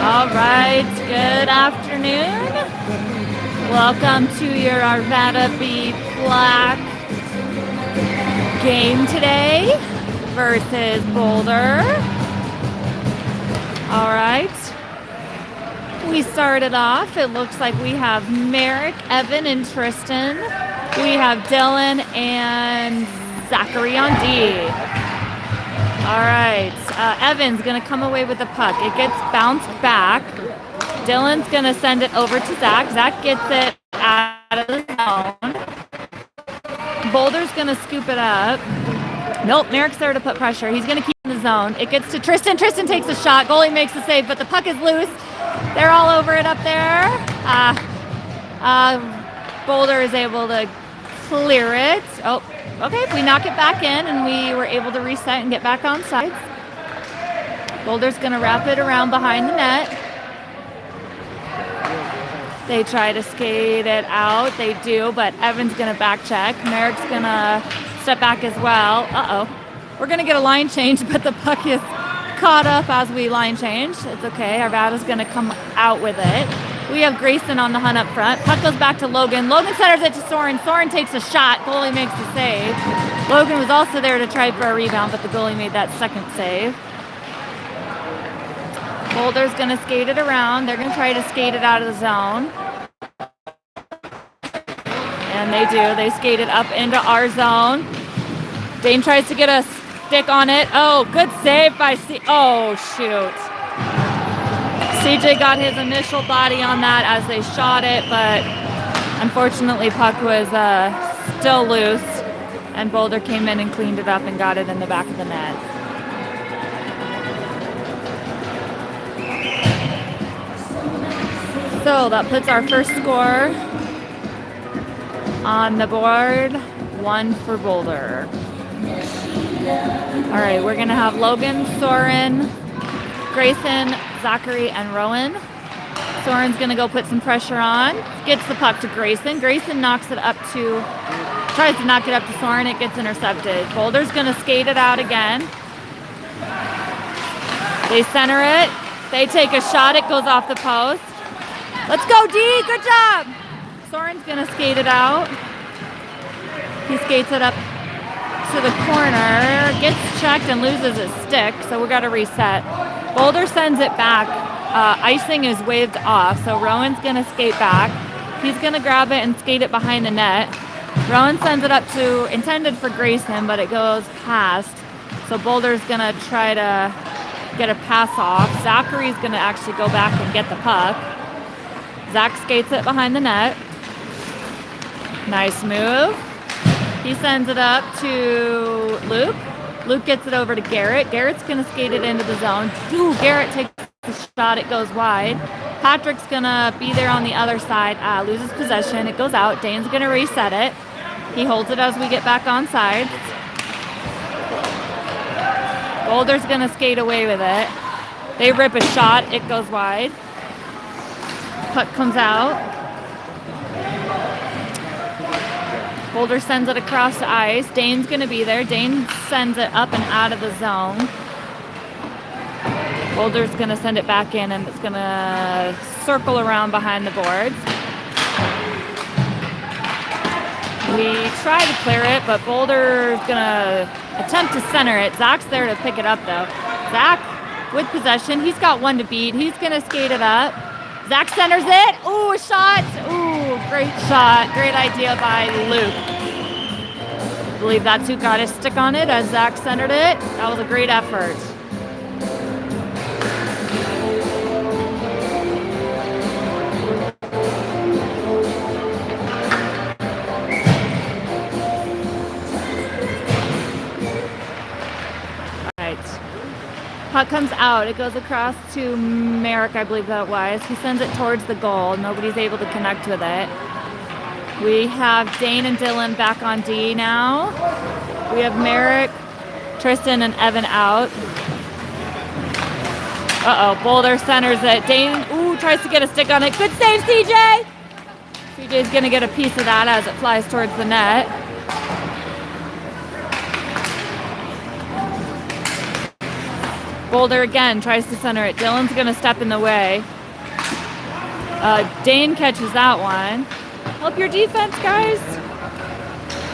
All right, good afternoon. Welcome to your Arvada B Black game today versus Boulder. All right, we started off. It looks like we have Merrick, Evan, and Tristan. We have Dylan and Zachary on D. All right, Evan's gonna come away with the puck. It gets bounced back. Dylan's gonna send it over to Zach. Zach gets it out of the zone. Boulder's gonna scoop it up. Nope, Merrick's there to put pressure. He's gonna keep in the zone. It gets to Tristan. Tristan takes a shot. Goalie makes the save, but the puck is loose. They're all over it up there. Boulder is able to clear it. Oh, okay, we knock it back in, and we were able to reset and get back on sides. Boulder's gonna wrap it around behind the net. They try to skate it out. They do, but Evan's gonna back check. Merrick's gonna step back as well. Uh-oh. We're gonna get a line change, but the puck is caught up as we line change. It's okay, Arvada's gonna come out with it. We have Grayson on the hunt up front. Puck goes back to Logan. Logan centers it to Soren. Soren takes a shot. Goalie makes the save. Logan was also there to try for a rebound, but the goalie made that second save. Boulder's going to skate it around. They're going to try to skate it out of the zone. And they do. They skate it up into our zone. Dane tries to get a stick on it. Oh, good save by Oh, shoot. CJ got his initial body on that as they shot it, but unfortunately puck was still loose, and Boulder came in and cleaned it up and got it in the back of the net. So that puts our first score on the board, 1 for Boulder. All right, we're gonna have Logan, Soren, Grayson, Zachary, and Rowan. Soren's gonna go put some pressure on. Gets the puck to Grayson. Grayson tries to knock it up to Soren. It gets intercepted. Boulder's gonna skate it out again. They center it. They take a shot. It goes off the post. Let's go, D. Good job. Soren's gonna skate it out. He skates it up to the corner. Gets checked and loses his stick, so we gotta reset. Boulder sends it back. Icing is waved off, so Rowan's gonna skate back. He's gonna grab it and skate it behind the net. Rowan sends it up to, intended for Grayson, but it goes past. So Boulder's gonna try to get a pass off. Zachary's gonna actually go back and get the puck. Zach skates it behind the net. Nice move. He sends it up to Luke. Luke gets it over to Garrett. Garrett's going to skate it into the zone. Ooh, Garrett takes the shot. It goes wide. Patrick's going to be there on the other side. Loses possession. It goes out. Dane's going to reset it. He holds it as we get back on sides. Boulder's going to skate away with it. They rip a shot. It goes wide. Puck comes out. Boulder sends it across the ice. Dane's going to be there. Dane sends it up and out of the zone. Boulder's going to send it back in, and it's going to circle around behind the boards. We try to clear it, but Boulder's going to attempt to center it. Zach's there to pick it up, though. Zach with possession. He's got one to beat. He's going to skate it up. Zach centers it. Ooh, a shot. Ooh, great shot. Great idea by Luke. I believe that's who got his stick on it as Zach centered it. That was a great effort. Puck comes out. It goes across to Merrick, I believe that was. He sends it towards the goal. Nobody's able to connect with it. We have Dane and Dylan back on D now. We have Merrick, Tristan, and Evan out. Uh-oh, Boulder centers it. Dane, tries to get a stick on it. Good save, CJ! CJ's gonna get a piece of that as it flies towards the net. Boulder again tries to center it. Dylan's going to step in the way. Dane catches that one. Help your defense, guys.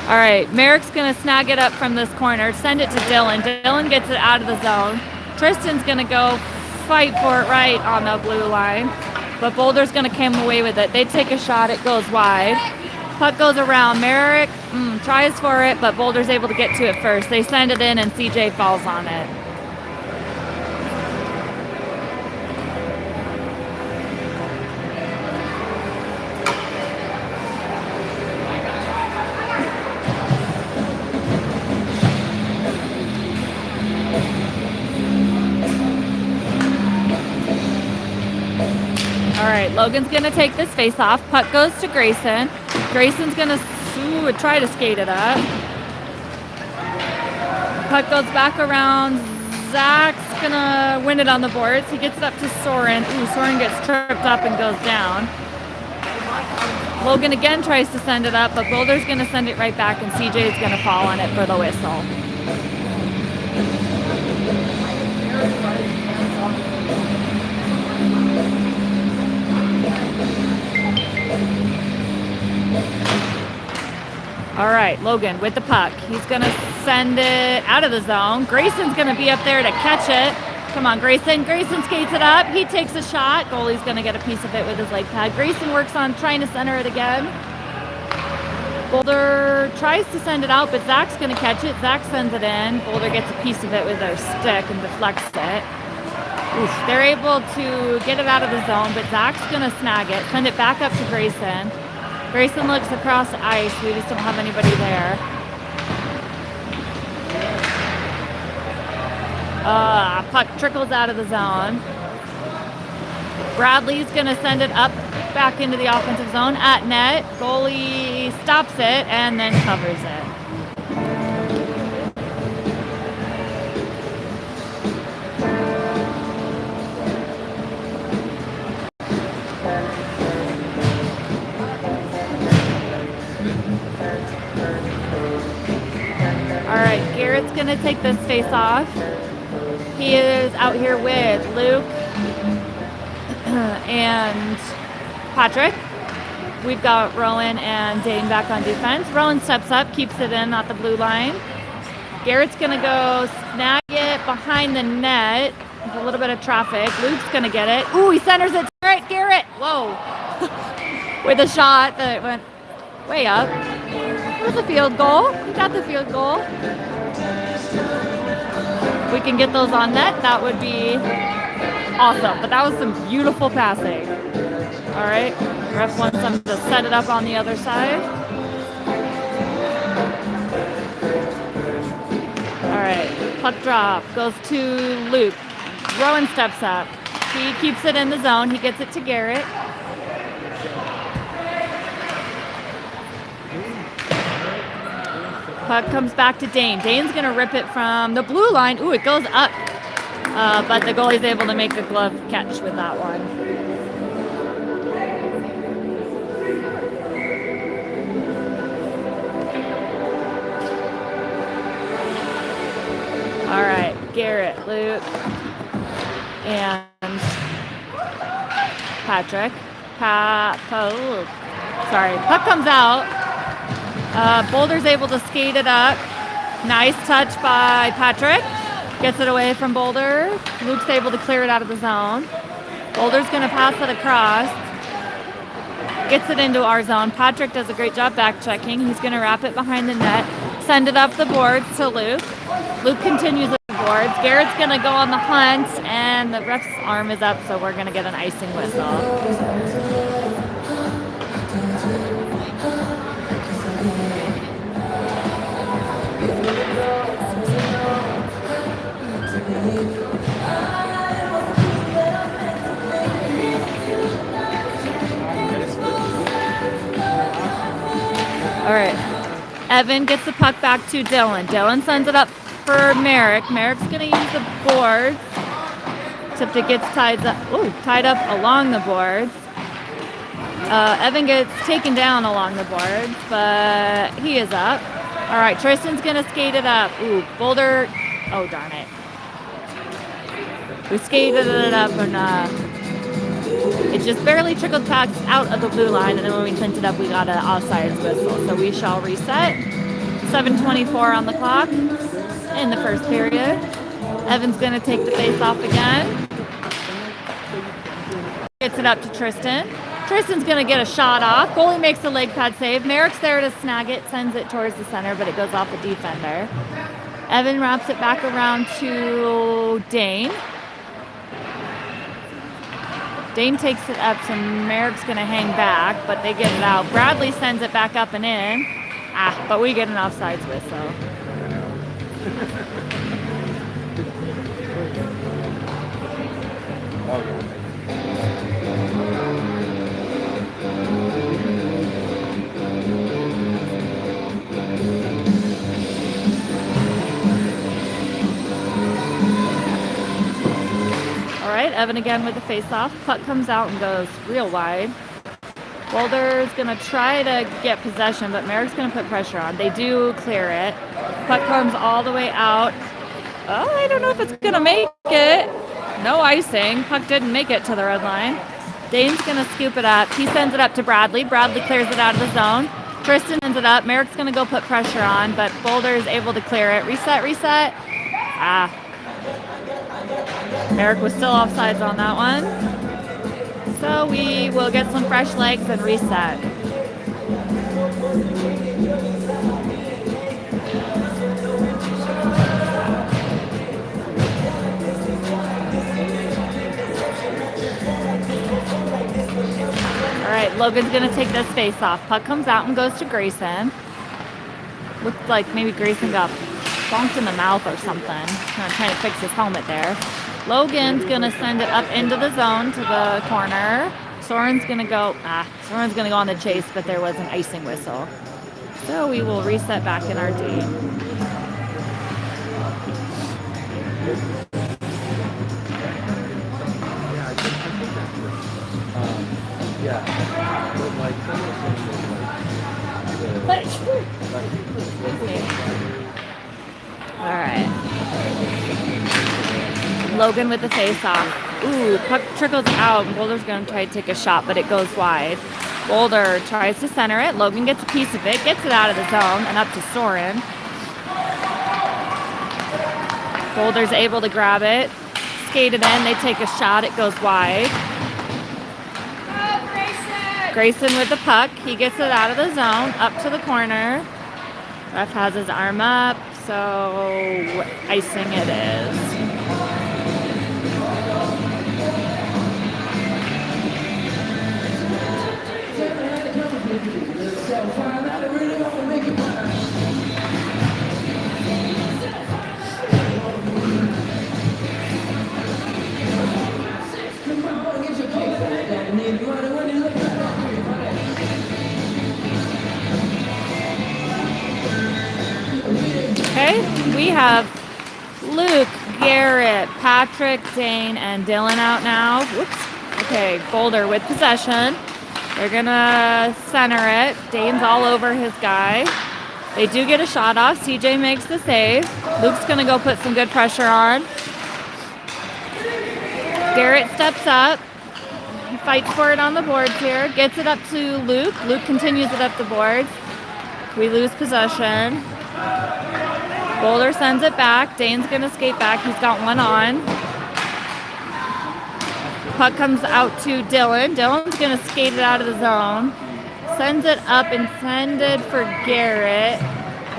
All right, Merrick's going to snag it up from this corner, send it to Dylan. Dylan gets it out of the zone. Tristan's going to go fight for it right on the blue line, but Boulder's going to come away with it. They take a shot, it goes wide. Puck goes around. Merrick tries for it, but Boulder's able to get to it first. They send it in, and CJ falls on it. All right, Logan's going to take this face off. Puck goes to Grayson. Grayson's going to try to skate it up. Puck goes back around. Zach's going to win it on the boards. He gets it up to Soren. Soren gets tripped up and goes down. Logan again tries to send it up, but Boulder's going to send it right back, and CJ is going to fall on it for the whistle. All right, Logan with the puck. He's going to send it out of the zone. Grayson's going to be up there to catch it. Come on, Grayson. Grayson skates it up. He takes a shot. Goalie's going to get a piece of it with his leg pad. Grayson works on trying to center it again. Boulder tries to send it out, but Zach's going to catch it. Zach sends it in. Boulder gets a piece of it with their stick and deflects it. They're able to get it out of the zone, but Zach's going to snag it, send it back up to Grayson. Grayson looks across the ice. We just don't have anybody there. Puck trickles out of the zone. Bradley's going to send it up back into the offensive zone at net. Goalie stops it and then covers it. Garrett's going to take this face off. He is out here with Luke and Patrick. We've got Rowan and Dane back on defense. Rowan steps up, keeps it in at the blue line. Garrett's going to go snag it behind the net. There's a little bit of traffic. Luke's going to get it. He centers it. Garrett. Whoa. With a shot that went way up. It was a field goal. We got the field goal. If we can get those on net, that would be awesome. But that was some beautiful passing. All right. Ref wants them to set it up on the other side. All right. Puck drop goes to Luke. Rowan steps up. He keeps it in the zone. He gets it to Garrett. Puck comes back to Dane. Dane's going to rip it from the blue line. It goes up. But the goalie's able to make a glove catch with that one. All right, Garrett, Luke, and Patrick. Puck comes out. Boulder's able to skate it up. Nice touch by Patrick. Gets it away from Boulder. Luke's able to clear it out of the zone. Boulder's going to pass it across. Gets it into our zone. Patrick does a great job back checking. He's going to wrap it behind the net. Send it up the boards to Luke. Luke continues with the boards. Garrett's going to go on the hunt, and the ref's arm is up, so we're going to get an icing whistle. All right. Evan gets the puck back to Dylan. Dylan sends it up for Merrick. Merrick's going to use the boards. Except it gets tied up along the boards. Evan gets taken down along the boards, but he is up. All right, Tristan's going to skate it up. Boulder. Oh, darn it. We skated it up and it just barely trickled past out of the blue line, and then when we sent it up, we got an offsides whistle. So we shall reset. 7:24 on the clock in the first period. Evan's going to take the face off again. Gets it up to Tristan. Tristan's going to get a shot off. Goalie makes the leg pad save. Merrick's there to snag it, sends it towards the center, but it goes off the defender. Evan wraps it back around to Dane. Dane takes it up, so Merrick's going to hang back, but they get it out. Bradley sends it back up and in. But we get an offsides whistle. All right, Evan again with the face-off. Puck comes out and goes real wide. Boulder's going to try to get possession, but Merrick's going to put pressure on. They do clear it. Puck comes all the way out. Oh, I don't know if it's going to make it. No icing. Puck didn't make it to the red line. Dane's going to scoop it up. He sends it up to Bradley. Bradley clears it out of the zone. Tristan sends it up. Merrick's going to go put pressure on, but Boulder is able to clear it. Reset. Merrick was still offsides on that one. So we will get some fresh legs and reset. All right, Logan's going to take this face off. Puck comes out and goes to Grayson. Looks like maybe Grayson got bonked in the mouth or something. Trying to fix his helmet there. Logan's going to send it up into the zone to the corner. Soren's going to go on the chase, but there was an icing whistle. So we will reset back in our D. All right. Logan with the face-off. Ooh, puck trickles out. Boulder's going to try to take a shot, but it goes wide. Boulder tries to center it. Logan gets a piece of it, gets it out of the zone, and up to Soren. Boulder's able to grab it. Skate it in. They take a shot. It goes wide. Grayson with the puck. He gets it out of the zone, up to the corner. Ref has his arm up, so icing it is. Okay, we have Luke, Garrett, Patrick, Dane, and Dylan out now. Whoops. Okay, Boulder with possession. They're going to center it. Dane's all over his guy. They do get a shot off. CJ makes the save. Luke's going to go put some good pressure on. Garrett steps up. He fights for it on the boards here. Gets it up to Luke. Luke continues it up the boards. We lose possession. Boulder sends it back. Dane's going to skate back. He's got one on. Puck comes out to Dylan. Dylan's going to skate it out of the zone. Sends it up intended for Garrett.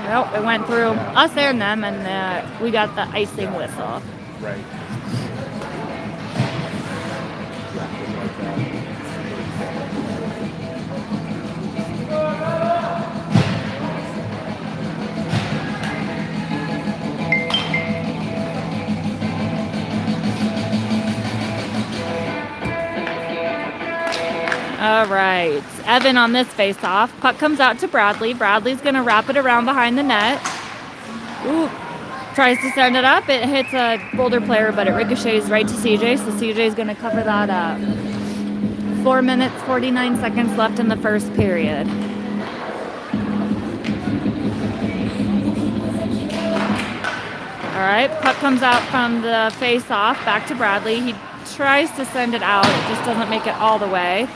Nope, it went through us and them, and we got the icing whistle. Right. All right, Evan on this face-off. Puck comes out to Bradley. Bradley's going to wrap it around behind the net. Ooh, tries to send it up. It hits a Boulder player, but it ricochets right to CJ, so CJ's going to cover that up. 4 minutes, 49 seconds left in the first period. All right, puck comes out from the face-off, back to Bradley. He tries to send it out, it just doesn't make it all the way.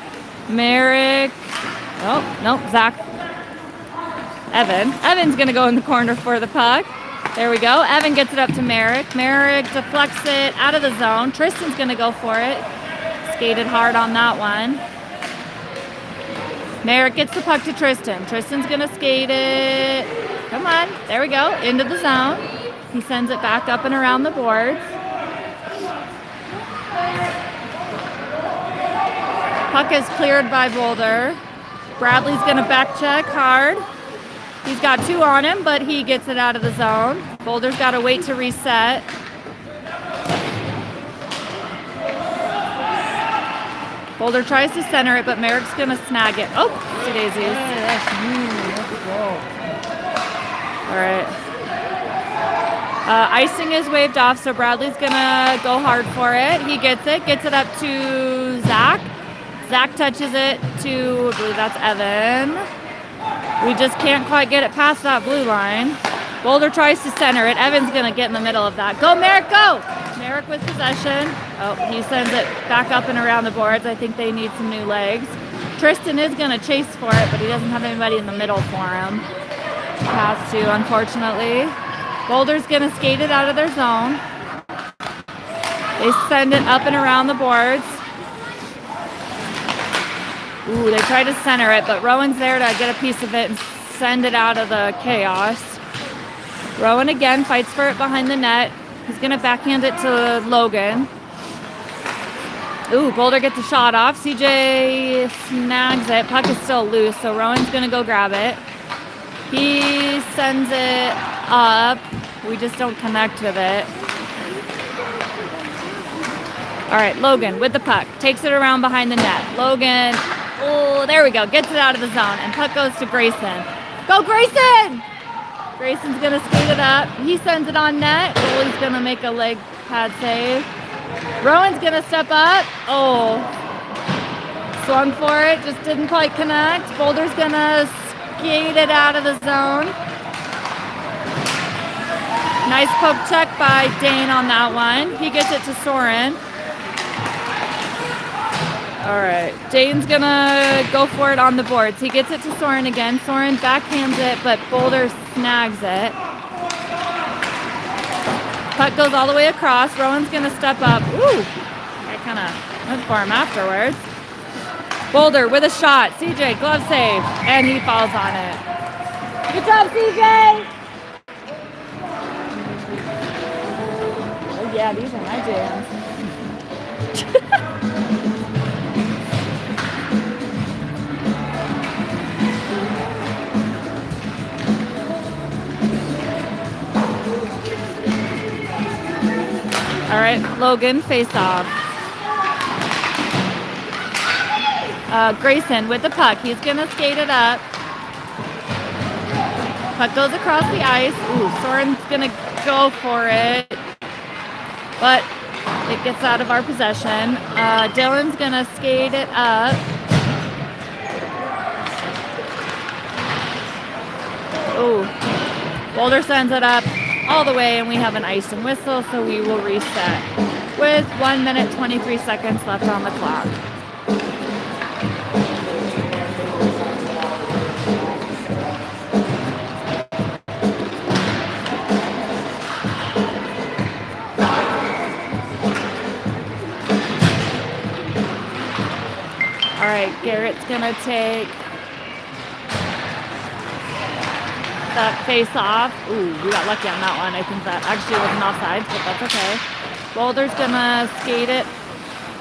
Merrick, oh, nope, Zach. Evan's gonna go in the corner for the puck. There we go, Evan gets it up to Merrick. Merrick deflects it out of the zone. Tristan's gonna go for it. Skated hard on that one. Merrick gets the puck to Tristan. Tristan's gonna skate it. Come on, there we go, into the zone. He sends it back up and around the boards. Puck is cleared by Boulder. Bradley's gonna back check hard. He's got 2 on him, but he gets it out of the zone. Boulder's gotta wait to reset. Boulder tries to center it, but Merrick's gonna snag it. Oh, oopsie daisies. All right. Icing is waved off, so Bradley's gonna go hard for it. He gets it up to Zach. Zach touches it to, I believe that's Evan. We just can't quite get it past that blue line. Boulder tries to center it. Evan's gonna get in the middle of that. Go, Merrick, go! Merrick with possession. Oh, he sends it back up and around the boards. I think they need some new legs. Tristan is gonna chase for it, but he doesn't have anybody in the middle for him. Has to, unfortunately. Boulder's gonna skate it out of their zone. They send it up and around the boards. Ooh, they try to center it, but Rowan's there to get a piece of it and send it out of the chaos. Rowan again fights for it behind the net. He's gonna backhand it to Logan. Ooh, Boulder gets a shot off. CJ snags it. Puck is still loose, so Rowan's gonna go grab it. He sends it up. We just don't connect with it. All right, Logan with the puck. Takes it around behind the net. Logan, oh, there we go. Gets it out of the zone, and puck goes to Grayson. Go, Grayson! Grayson's going to skate it up. He sends it on net. Goalie's going to make a leg pad save. Rowan's going to step up. Oh, swung for it. Just didn't quite connect. Boulder's going to skate it out of the zone. Nice poke check by Dane on that one. He gets it to Soren. All right, Dane's gonna go for it on the boards. He gets it to Soren again. Soren backhands it, but Boulder snags it. Puck goes all the way across. Rowan's gonna step up. Ooh, I kind of went for him afterwards. Boulder with a shot. CJ, glove save, and he falls on it. Good job, CJ! Oh yeah, these are my jams. All right, Logan, face off. Grayson with the puck. He's gonna skate it up. Puck goes across the ice. Ooh, Soren's gonna go for it, but it gets out of our possession. Dylan's gonna skate it up. Ooh, Boulder sends it up all the way, and we have an ice and whistle, so we will reset with 1 minute 23 seconds left on the clock. All right, Garrett's gonna take that face off. Ooh, we got lucky on that one. I think that actually wasn't offside, but that's okay. Boulder's gonna skate it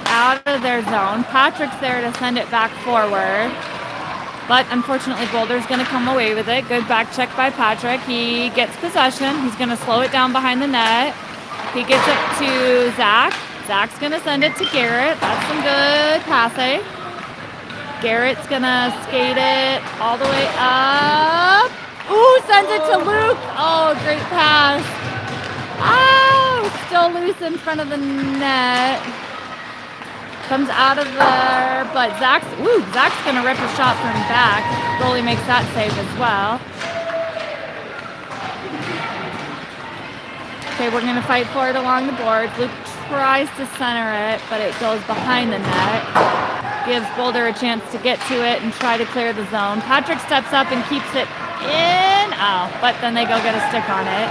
out of their zone. Patrick's there to send it back forward, but unfortunately Boulder's gonna come away with it. Good back check by Patrick. He gets possession. He's gonna slow it down behind the net. He gets it to Zach. Zach's gonna send it to Garrett. That's some good passing. Garrett's gonna skate it all the way up. Ooh, sends it to Luke. Oh, great pass. Oh, still loose in front of the net. Comes out of there, but Zach's gonna rip a shot from back. Goalie makes that save as well. Okay, we're gonna fight for it along the board. Luke tries to center it, but it goes behind the net. Gives Boulder a chance to get to it and try to clear the zone. Patrick steps up and keeps it in. Oh, but then they go get a stick on it.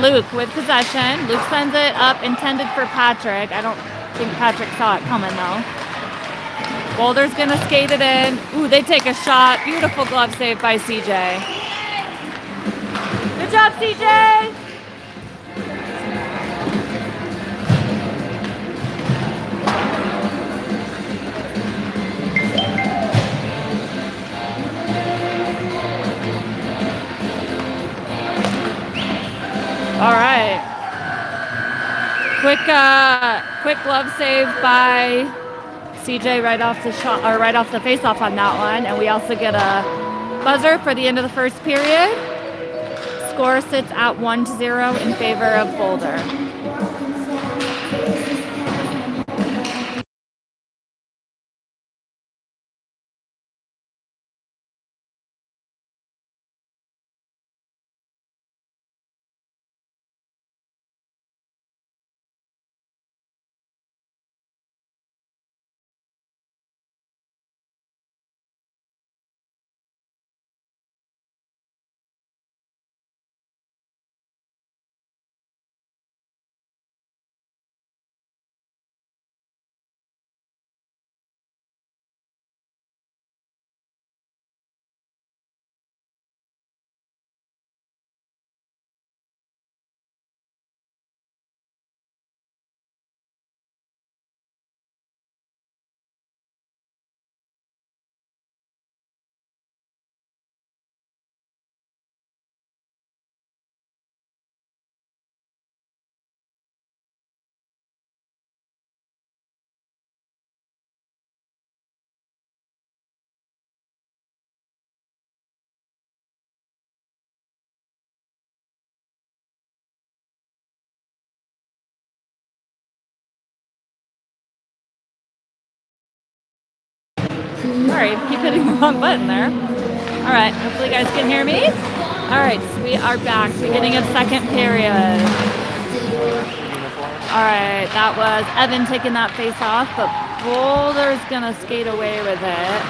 Luke with possession. Luke sends it up, intended for Patrick. I don't think Patrick saw it coming though. Boulder's gonna skate it in. Ooh, they take a shot. Beautiful glove save by CJ. Good job, CJ! All right. Quick glove save by CJ right off the shot, or right off the face-off on that one, and we also get a buzzer for the end of the first period. Score sits at 1-0 in favor of Boulder. Sorry, keep hitting the wrong button there. All right, hopefully you guys can hear me. All right, so we are back, beginning of second period. All right, that was Evan taking that face off, but Boulder's gonna skate away with it.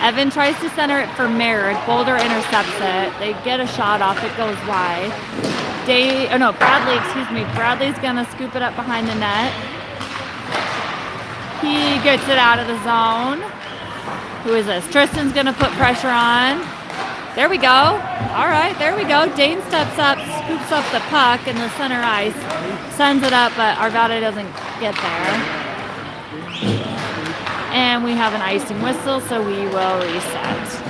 Evan tries to center it for Merrick. Boulder intercepts it. They get a shot off, it goes wide. Bradley's gonna scoop it up behind the net. He gets it out of the zone. Who is this? Tristan's going to put pressure on. There we go. All right, there we go. Dane steps up, scoops up the puck in the center ice, sends it up, but Arvada doesn't get there. And we have an icing whistle, so we will reset.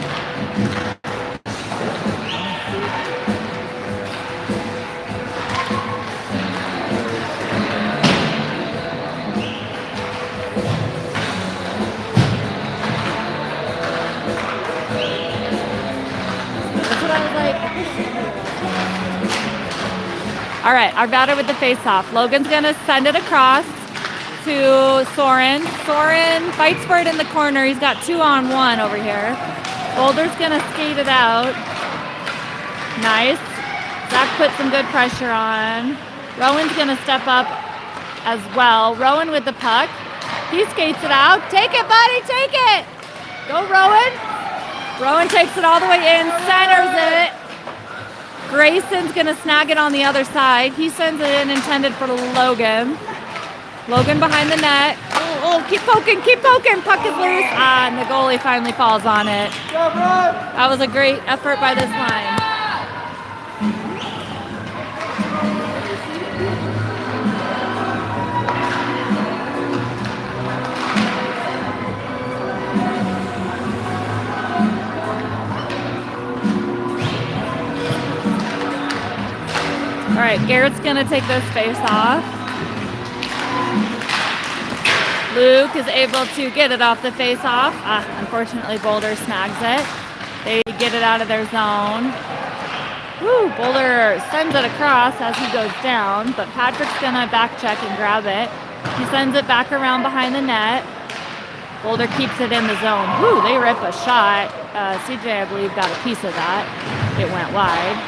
All right, Arvada with the face-off. Logan's gonna send it across to Soren. Soren fights for it in the corner. He's got 2-on-1 over here. Boulder's gonna skate it out. Nice. Zach put some good pressure on. Rowan's gonna step up as well. Rowan with the puck. He skates it out. Take it, buddy, take it. Go, Rowan. Rowan takes it all the way in, centers it. Grayson's gonna snag it on the other side. He sends it in, intended for Logan. Logan behind the net. Oh, keep poking. Puck is loose. And the goalie finally falls on it. That was a great effort by this line. All right, Garrett's gonna take this face off. Luke is able to get it off the face off. Unfortunately, Boulder snags it. They get it out of their zone. Woo, Boulder sends it across as he goes down, but Patrick's gonna back check and grab it. He sends it back around behind the net. Boulder keeps it in the zone. Woo, they rip a shot. CJ, I believe, got a piece of that. It went wide.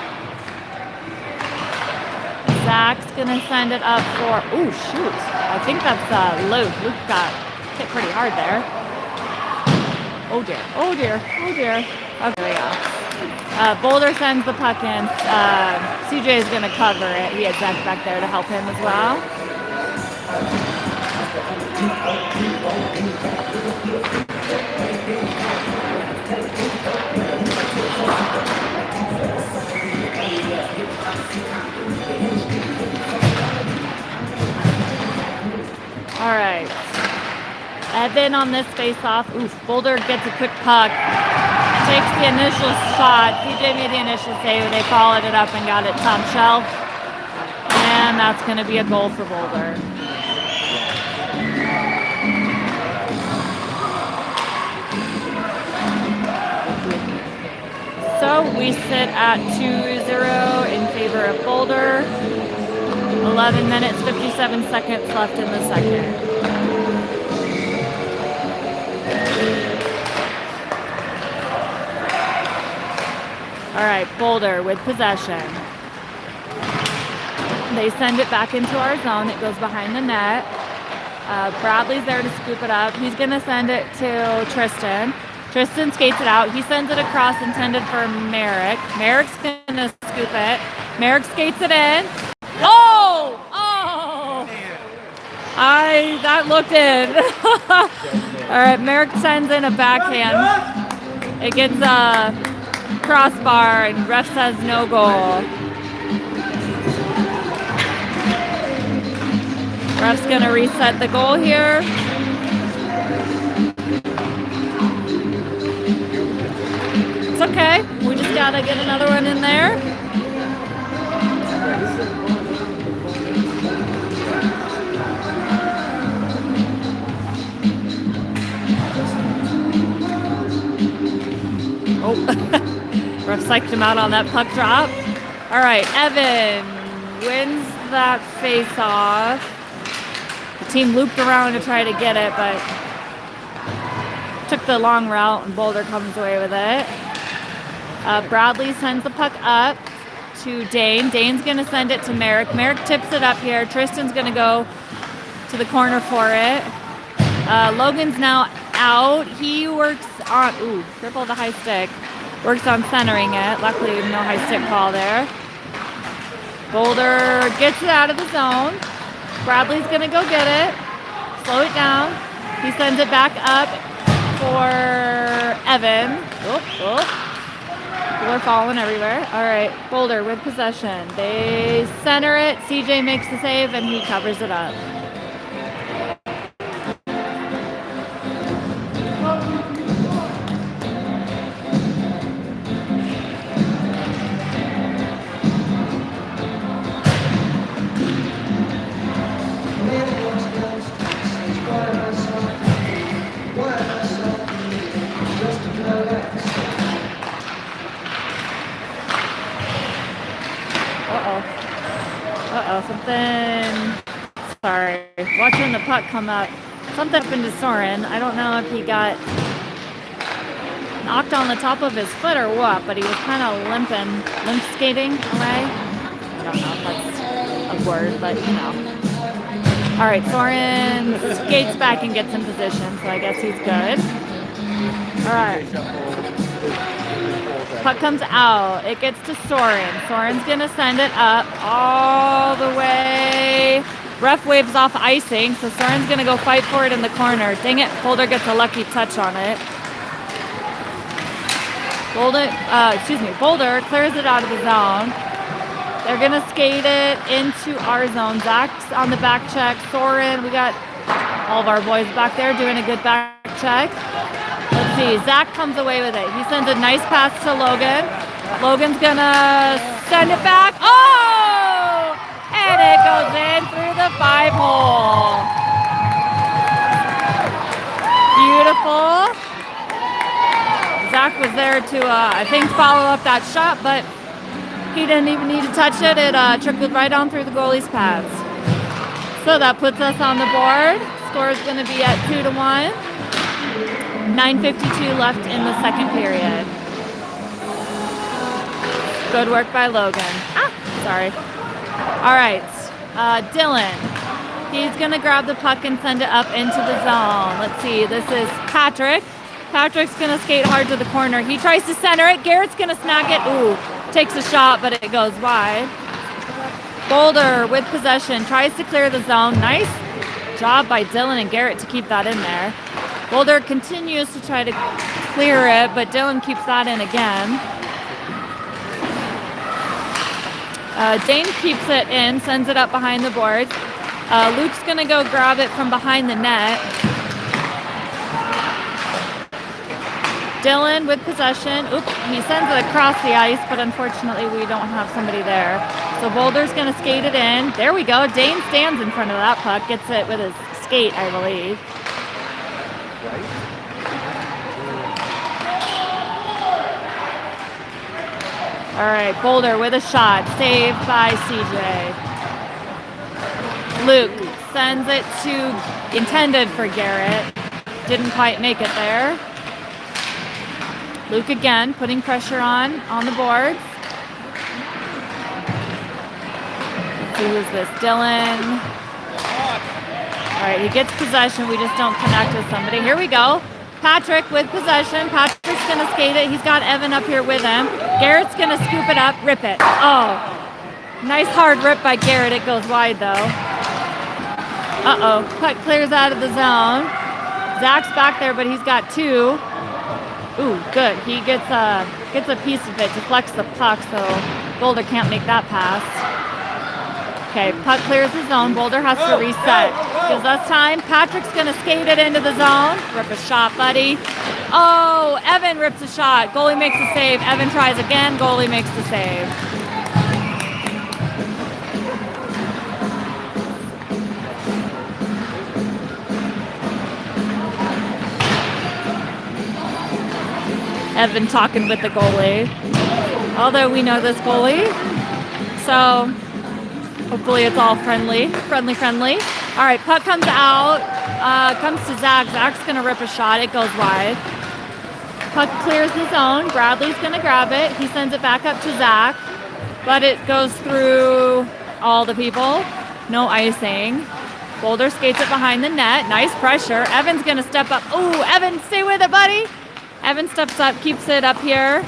Zach's gonna send it up for, oh shoot, I think that's Luke. Luke got hit pretty hard there. Oh dear, oh dear, oh dear. Okay, there we go. Boulder sends the puck in. CJ is gonna cover it. He has Zach back there to help him as well. All right. Evan on this face-off. Oof, Boulder gets a quick puck. Takes the initial shot. CJ made the initial save. They followed it up and got it top shelf. And that's going to be a goal for Boulder. So we sit at 2-0 in favor of Boulder. 11 minutes, 57 seconds left in the second. All right, Boulder with possession. They send it back into our zone. It goes behind the net. Bradley's there to scoop it up. He's going to send it to Tristan. Tristan skates it out. He sends it across, intended for Merrick. Merrick's going to scoop it. Merrick skates it in. Oh! Oh! That looked in. All right, Merrick sends in a backhand. It gets a crossbar, and ref says no goal. Ref's gonna reset the goal here. It's okay. We just gotta get another one in there. Oh, ref psyched him out on that puck drop. All right, Evan wins that face-off. The team looped around to try to get it, but took the long route, and Boulder comes away with it. Bradley sends the puck up to Dane. Dane's going to send it to Merrick. Merrick tips it up here. Tristan's going to go to the corner for it. Logan's now out. He works on, triple the high stick. Works on centering it. Luckily, no high stick call there. Boulder gets it out of the zone. Bradley's going to go get it. Slow it down. He sends it back up for Evan. People are falling everywhere. All right, Boulder with possession. They center it. CJ makes the save, and he covers it up. Watching the puck come up. Something happened to Soren. I don't know if he got knocked on the top of his foot or what, but he was kind of limp skating away. I don't know if that's a word, but you know. All right, Soren skates back and gets in position, so I guess he's good. All right. Puck comes out. It gets to Soren. Soren's going to send it up all the way. Ref waves off icing, so Soren's going to go fight for it in the corner. Dang it, Boulder gets a lucky touch on it. Boulder clears it out of the zone. They're going to skate it into our zone. Zach's on the back check. Soren, we got all of our boys back there doing a good back check. Let's see, Zach comes away with it. He sends a nice pass to Logan. Logan's going to send it back. Oh! And it goes in through the 5-hole. Beautiful. Zach was there to, I think, follow up that shot, but he didn't even need to touch it. It trickled right on through the goalie's pads. So that puts us on the board. Score is going to be at 2-1. 9:52 left in the second period. Good work by Logan. Sorry. All right, Dylan. He's gonna grab the puck and send it up into the zone. Let's see, this is Patrick. Patrick's gonna skate hard to the corner. He tries to center it. Garrett's gonna snag it. Ooh, takes a shot, but it goes wide. Boulder with possession, tries to clear the zone. Nice job by Dylan and Garrett to keep that in there. Boulder continues to try to clear it, but Dylan keeps that in again. Dane keeps it in, sends it up behind the boards. Luke's gonna go grab it from behind the net. Dylan with possession. Oops, he sends it across the ice, but unfortunately we don't have somebody there. So Boulder's gonna skate it in. There we go. Dane stands in front of that puck, gets it with his skate, I believe. All right, Boulder with a shot, saved by CJ. Luke sends it to, intended for Garrett. Didn't quite make it there. Luke again, putting pressure on the boards. Let's see, who's this? Dylan. All right, he gets possession. We just don't connect with somebody. Here we go. Patrick with possession. Patrick's going to skate it. He's got Evan up here with him. Garrett's going to scoop it up, rip it. Oh, nice hard rip by Garrett. It goes wide, though. Uh-oh, puck clears out of the zone. Zach's back there, but he's got two. Ooh, good. He gets a piece of it, deflects the puck, so Boulder can't make that pass. Okay, puck clears the zone. Boulder has to reset. Gives us time. Patrick's going to skate it into the zone. Rip a shot, buddy. Oh, Evan rips a shot. Goalie makes the save. Evan tries again. Goalie makes the save. Evan talking with the goalie. Although we know this goalie, so hopefully it's all friendly. All right, puck comes out, comes to Zach. Zach's gonna rip a shot. It goes wide. Puck clears the zone. Bradley's gonna grab it. He sends it back up to Zach, but it goes through all the people. No icing. Boulder skates it behind the net. Nice pressure. Evan's gonna step up. Ooh, Evan, stay with it, buddy. Evan steps up, keeps it up here,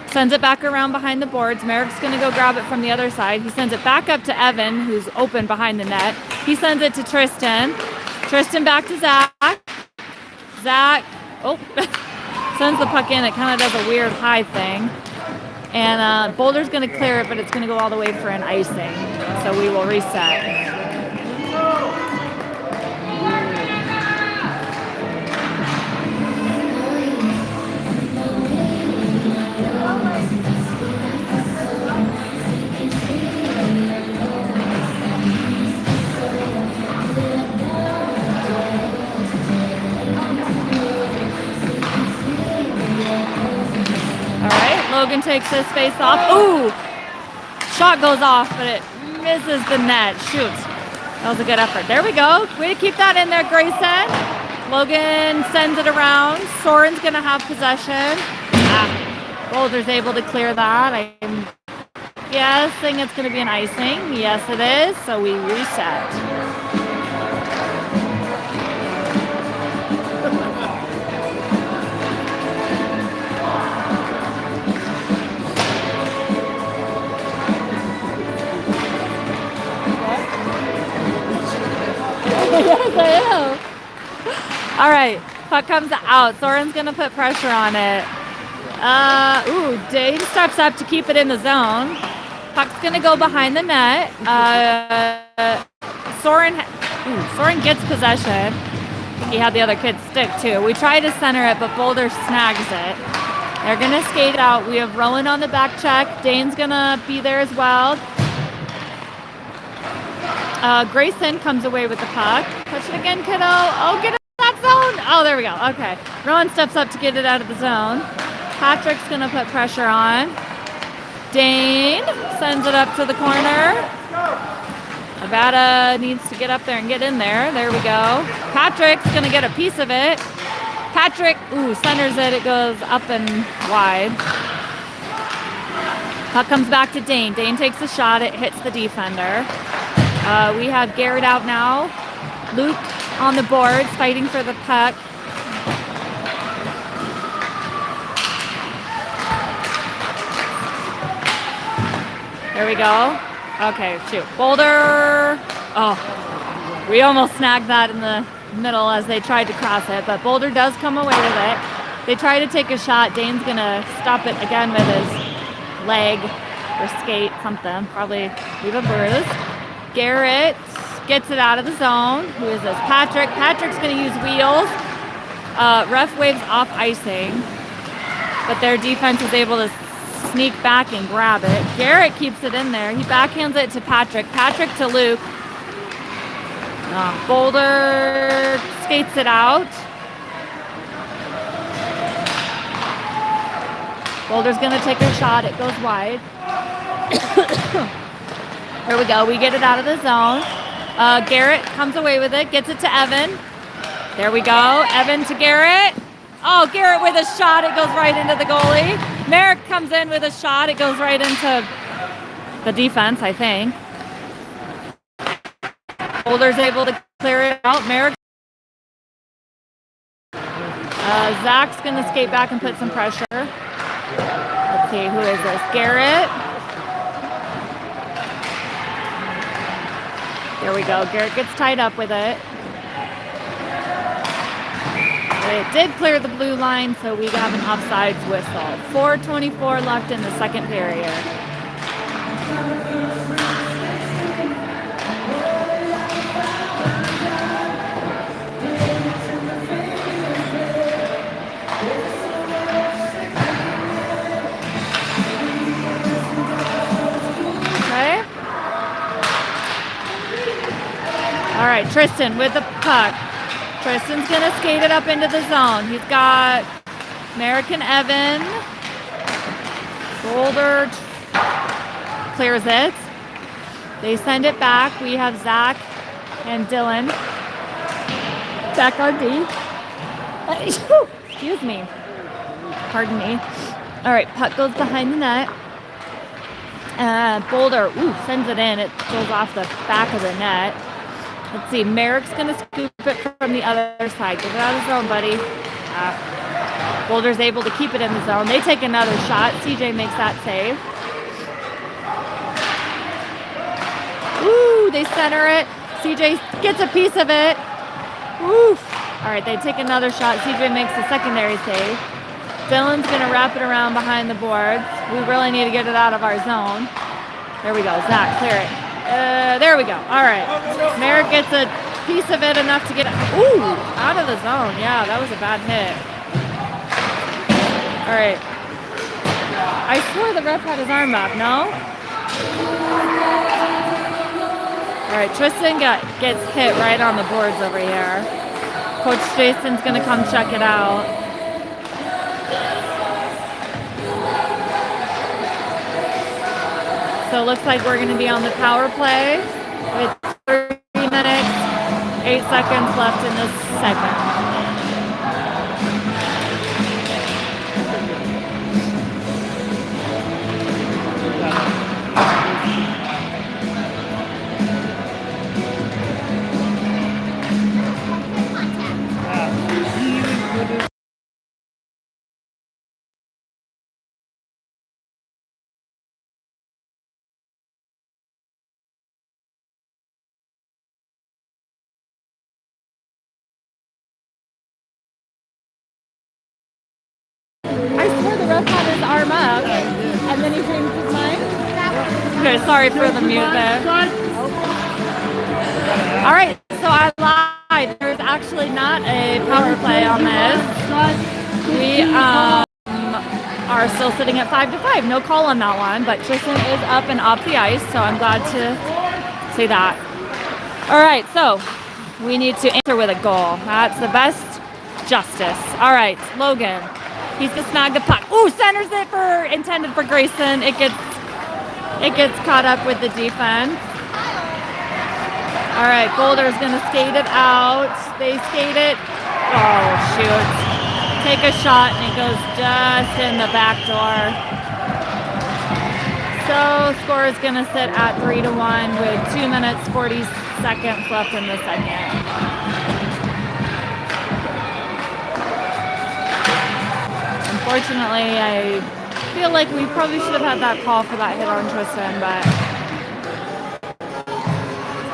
sends it back around behind the boards. Merrick's going to go grab it from the other side. He sends it back up to Evan, who's open behind the net. He sends it to Tristan. Tristan back to Zach. Zach, sends the puck in. It kind of does a weird high thing. And Boulder's going to clear it, but it's going to go all the way for an icing. So we will reset. Logan takes his face off. Ooh! Shot goes off, but it misses the net. Shoot. That was a good effort. There we go. Way to keep that in there, Grayson. Logan sends it around. Soren's going to have possession. Boulder's able to clear that. I'm guessing it's going to be an icing. Yes, it is. So we reset. Yes, I am. All right, puck comes out. Soren's gonna put pressure on it. Dane steps up to keep it in the zone. Puck's gonna go behind the net. Soren gets possession. I think he had the other kid's stick too. We try to center it, but Boulder snags it. They're gonna skate out. We have Rowan on the back check. Dane's gonna be there as well. Grayson comes away with the puck. Touch it again, kiddo. Oh, get it in that zone. Oh, there we go. Okay. Rowan steps up to get it out of the zone. Patrick's going to put pressure on. Dane sends it up to the corner. Nevada needs to get up there and get in there. There we go. Patrick's going to get a piece of it. Patrick, centers it. It goes up and wide. Puck comes back to Dane. Dane takes a shot. It hits the defender. We have Garrett out now. Luke on the boards fighting for the puck. There we go. Okay, shoot. Boulder. Oh, we almost snagged that in the middle as they tried to cross it, but Boulder does come away with it. They try to take a shot. Dane's going to stop it again with his leg or skate, something. Probably leave a bruise. Garrett gets it out of the zone. Who is this? Patrick. Patrick's going to use wheels. Ref waves off icing, but their defense is able to sneak back and grab it. Garrett keeps it in there. He backhands it to Patrick. Patrick to Luke. Boulder skates it out. Boulder's going to take a shot. It goes wide. There we go. We get it out of the zone. Garrett comes away with it. Gets it to Evan. There we go. Evan to Garrett. Oh, Garrett with a shot. It goes right into the goalie. Merrick comes in with a shot. It goes right into the defense, I think. Boulder's able to clear it out. Merrick. Zach's going to skate back and put some pressure. Let's see, who is this? Garrett. There we go. Garrett gets tied up with it. It did clear the blue line, so we have an offsides whistle. 4:24 left in the second period. Okay. All right, Tristan with the puck. Tristan's going to skate it up into the zone. He's got Merrick and Evan. Boulder clears it. They send it back. We have Zach and Dylan back on D. Excuse me. Pardon me. All right, puck goes behind the net. Boulder sends it in. It goes off the back of the net. Let's see, Merrick's going to scoop it from the other side. Get it out of the zone, buddy. Boulder's able to keep it in the zone. They take another shot. CJ makes that save. Ooh, they center it. CJ gets a piece of it. Oof. All right, they take another shot. CJ makes the secondary save. Dylan's going to wrap it around behind the boards. We really need to get it out of our zone. There we go. Zach, clear it. There we go. All right. Merrick gets a piece of it enough to get out of the zone. Yeah, that was a bad hit. All right. I swear the ref had his arm up, no? All right, Tristan gets hit right on the boards over here. Coach Jason's going to come check it out. So it looks like we're going to be on the power play with 30 minutes, 8 seconds left in the second. I swear the ref had his arm up, and then he changed his mind. Okay, sorry for the mute there. All right, so I lied. There's actually not a power play on this. We are still sitting at 5-5. No call on that one, but Tristan is up and off the ice, so I'm glad to say that. All right, so we need to answer with a goal. That's the best justice. All right, Logan. He's gonna snag the puck. Ooh, centers it intended for Grayson. It gets caught up with the defense. All right, Boulder's gonna skate it out. They skate it. Oh shoot! Take a shot and it goes just in the back door. So score is going to sit at 3-1 with 2 minutes 40 seconds left in the second. Unfortunately, I feel like we probably should have had that call for that hit on Tristan, but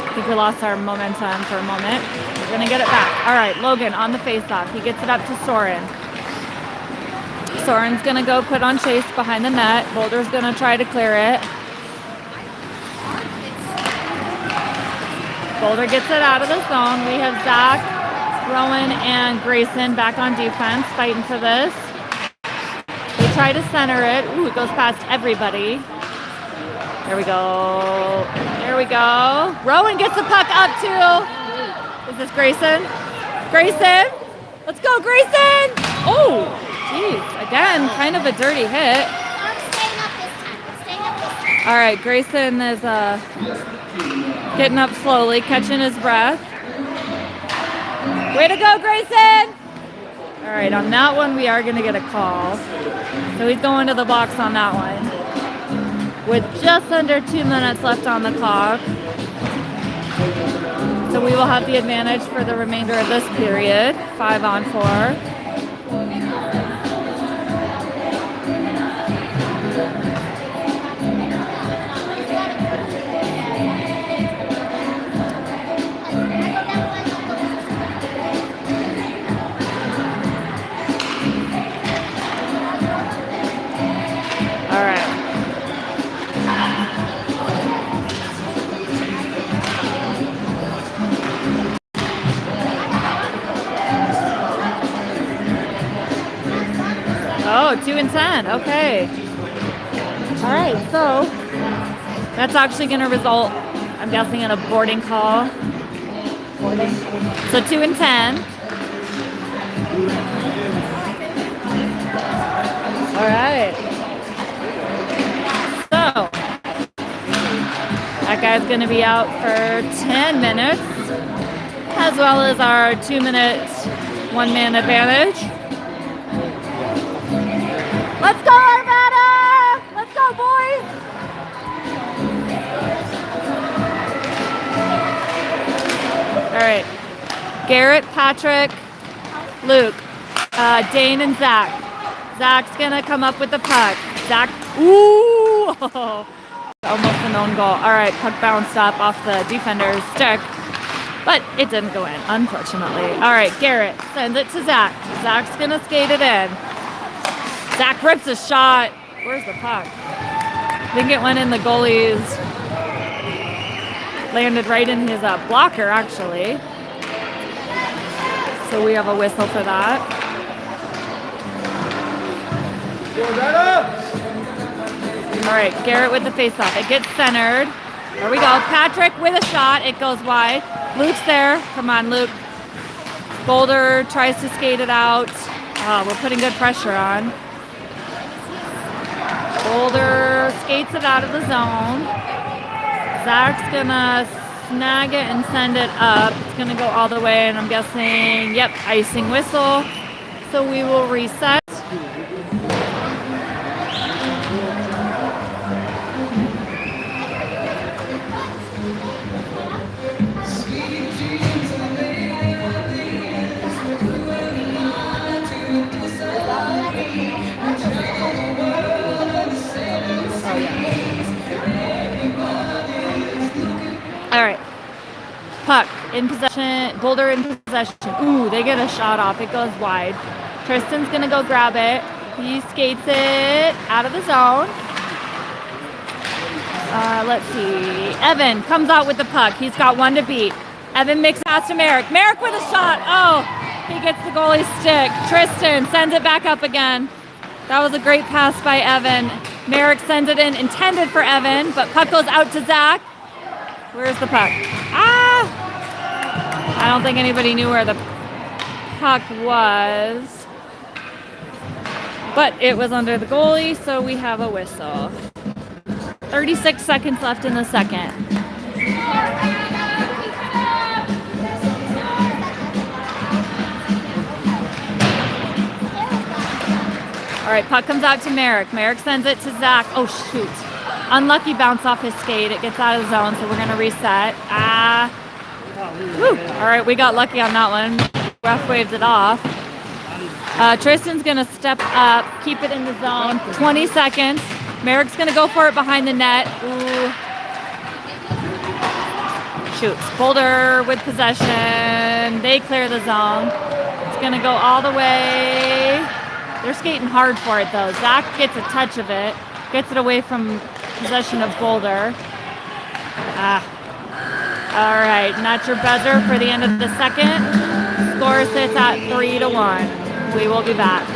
I think we lost our momentum for a moment. We're going to get it back. All right, Logan on the faceoff. He gets it up to Soren. Soren's going to go put on Chase behind the net. Boulder's going to try to clear it. Boulder gets it out of the zone. We have Zach, Rowan, and Grayson back on defense fighting for this. They try to center it. Ooh, it goes past everybody. There we go. There we go. Rowan gets the puck up too. Is this Grayson? Grayson? Let's go, Grayson! Oh, geez. Again, kind of a dirty hit. I'm staying up this time. All right, Grayson is getting up slowly, catching his breath. Way to go, Grayson! All right, on that one, we are going to get a call. So he's going to the box on that one. With just under 2 minutes left on the clock. So we will have the advantage for the remainder of this period, 5-on-4. All right. Oh, 2-10. Okay. All right. So that's actually going to result, I'm guessing, in a boarding call. So 2-10. All right. So that guy's going to be out for 10 minutes, as well as our 2 minutes, 1-man advantage. Let's go, Arvada! Let's go, boys! All right. Garrett, Patrick, Luke, Dane, and Zach. Zach's going to come up with the puck. Zach, ooh! Almost an own goal. All right, puck bounced up off the defender's stick, but it didn't go in, unfortunately. All right, Garrett sends it to Zach. Zach's going to skate it in. Zach rips a shot. Where's the puck? I think it went in the goalie's, landed right in his blocker, actually. So we have a whistle for that. All right, Garrett with the faceoff. It gets centered. There we go. Patrick with a shot. It goes wide. Luke's there. Come on, Luke. Boulder tries to skate it out. We're putting good pressure on. Boulder skates it out of the zone. Zach's gonna snag it and send it up. It's gonna go all the way, and I'm guessing, yep, icing whistle. So we will reset. All right. Puck in possession. Boulder in possession. Ooh, they get a shot off. It goes wide. Tristan's going to go grab it. He skates it out of the zone. Let's see. Evan comes out with the puck. He's got one to beat. Evan makes pass to Merrick. Merrick with a shot. Oh, he gets the goalie's stick. Tristan sends it back up again. That was a great pass by Evan. Merrick sends it in, intended for Evan, but puck goes out to Zach. Where's the puck? I don't think anybody knew where the puck was. But it was under the goalie, so we have a whistle. 36 seconds left in the second. All right, puck comes out to Merrick. Merrick sends it to Zach. Oh, shoot. Unlucky bounce off his skate. It gets out of zone, so we're going to reset. Woo. All right, we got lucky on that one. Ref waved it off. Tristan's going to step up, keep it in the zone. 20 seconds. Merrick's going to go for it behind the net. Ooh. Shoots. Boulder with possession. They clear the zone. It's going to go all the way. They're skating hard for it, though. Zach gets a touch of it. Gets it away from possession of Boulder. All right, and that's your buzzer for the end of the second. Score sits at 3-1. We will be back.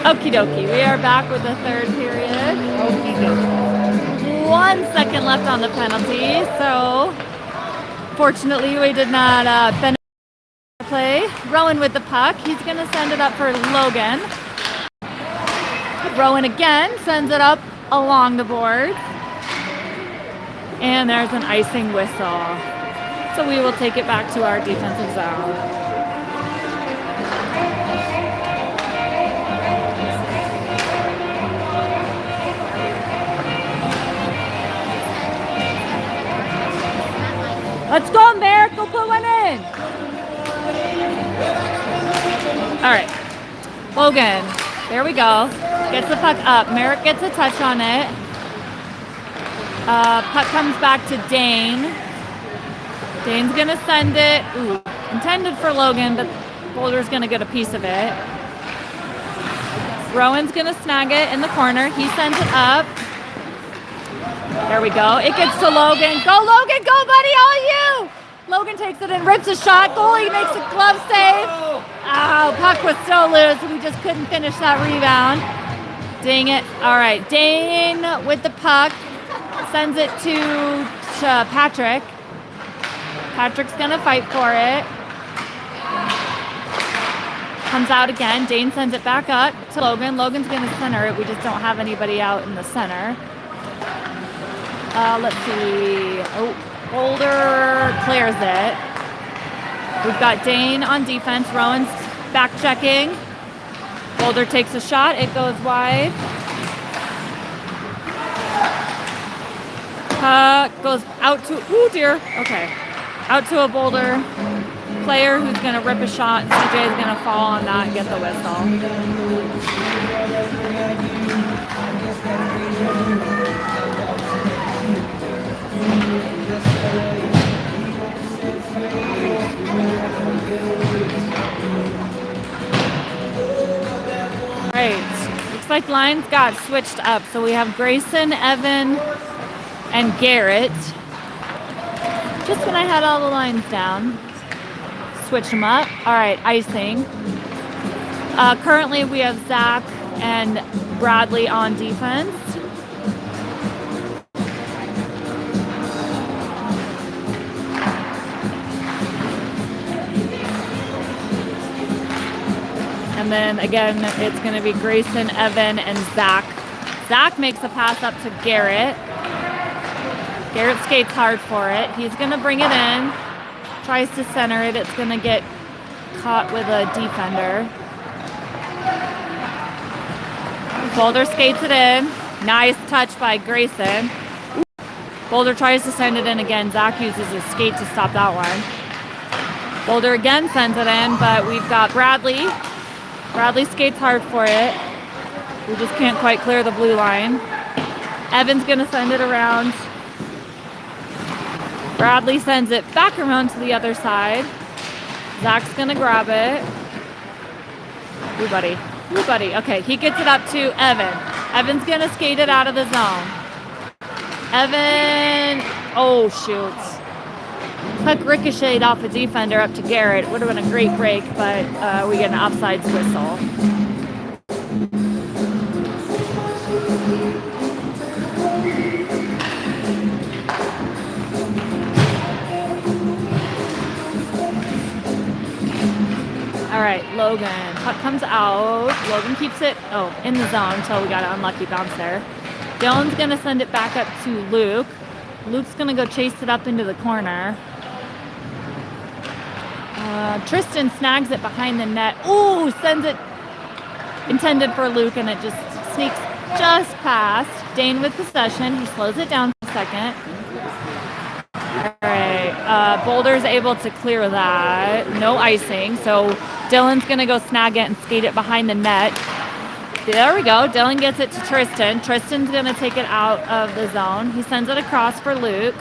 Okie dokie, we are back with the third period. 1 second left on the penalty, so fortunately we did not finish the play. Rowan with the puck, he's going to send it up for Logan. Rowan again sends it up along the boards. And there's an icing whistle. So we will take it back to our defensive zone. Let's go, Merrick. Go put one in. All right. Logan. There we go. Gets the puck up. Merrick gets a touch on it. Puck comes back to Dane. Dane's going to send it. Ooh, intended for Logan, but Boulder's going to get a piece of it. Rowan's going to snag it in the corner. He sends it up. There we go. It gets to Logan. Go, Logan. Go, buddy. All you. Logan takes it and rips a shot. Goalie makes a glove save. Oh, puck was so loose. We just couldn't finish that rebound. Dang it. All right. Dane with the puck. Sends it to Patrick. Patrick's going to fight for it. Comes out again. Dane sends it back up to Logan. Logan's going to center it. We just don't have anybody out in the center. Let's see. Oh, Boulder clears it. We've got Dane on defense. Rowan's back checking. Boulder takes a shot. It goes wide. Goes out to, ooh dear, okay. Out to a Boulder player who's going to rip a shot, and CJ is going to fall on that and get the whistle. All right, looks like lines got switched up. So we have Grayson, Evan, and Garrett. Just when I had all the lines down, switch them up. All right, icing. Currently we have Zach and Bradley on defense. And then again, it's going to be Grayson, Evan, and Zach. Zach makes a pass up to Garrett. Garrett skates hard for it. He's going to bring it in. Tries to center it. It's going to get caught with a defender. Boulder skates it in. Nice touch by Grayson. Boulder tries to send it in again. Zach uses his skate to stop that one. Boulder again sends it in, but we've got Bradley. Bradley skates hard for it. We just can't quite clear the blue line. Evan's going to send it around. Bradley sends it back around to the other side. Zach's going to grab it. Ooh, buddy. Ooh, buddy. Okay, he gets it up to Evan. Evan's going to skate it out of the zone. Evan. Oh, shoot. Puck ricocheted off a defender up to Garrett. Would have been a great break, but we get an offsides whistle. All right, Logan. Puck comes out. Logan keeps it, in the zone until we got an unlucky bounce there. Dylan's going to send it back up to Luke. Luke's going to go chase it up into the corner. Tristan snags it behind the net. Ooh, sends it intended for Luke, and it just sneaks just past. Dane with possession. He slows it down for a second. All right, Boulder's able to clear that. No icing, so Dylan's going to go snag it and skate it behind the net. There we go. Dylan gets it to Tristan. Tristan's going to take it out of the zone. He sends it across for Luke.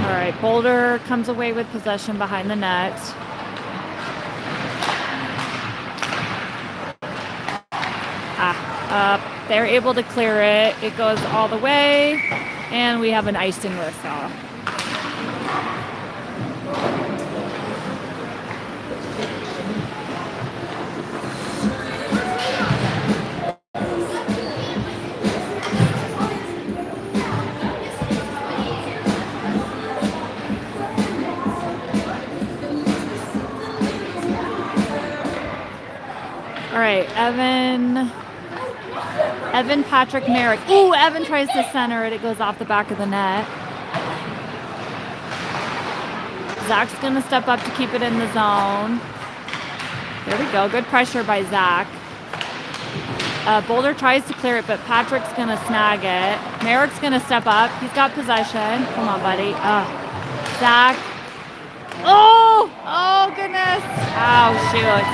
All right, Boulder comes away with possession behind the net. They're able to clear it. It goes all the way, and we have an icing whistle. All right, Evan, Patrick, Merrick. Ooh, Evan tries to center it. It goes off the back of the net. Zach's going to step up to keep it in the zone. There we go. Good pressure by Zach. Boulder tries to clear it, but Patrick's going to snag it. Merrick's going to step up. He's got possession. Come on, buddy. Zach. Oh, goodness. Oh, shoot.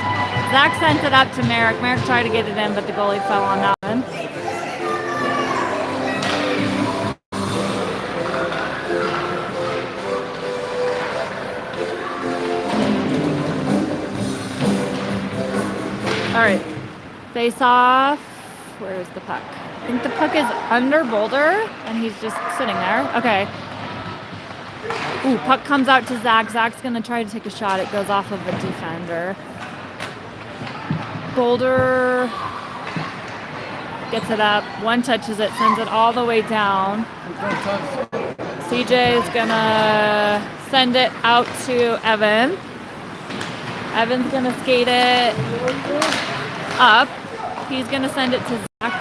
Zach sent it up to Merrick. Merrick tried to get it in, but the goalie fell on that one. All right, face off. Where's the puck? I think the puck is under Boulder, and he's just sitting there. Okay. Ooh, puck comes out to Zach. Zach's going to try to take a shot. It goes off of a defender. Boulder gets it up. One touches it, sends it all the way down. CJ is going to send it out to Evan. Evan's going to skate it up. He's going to send it to Zach.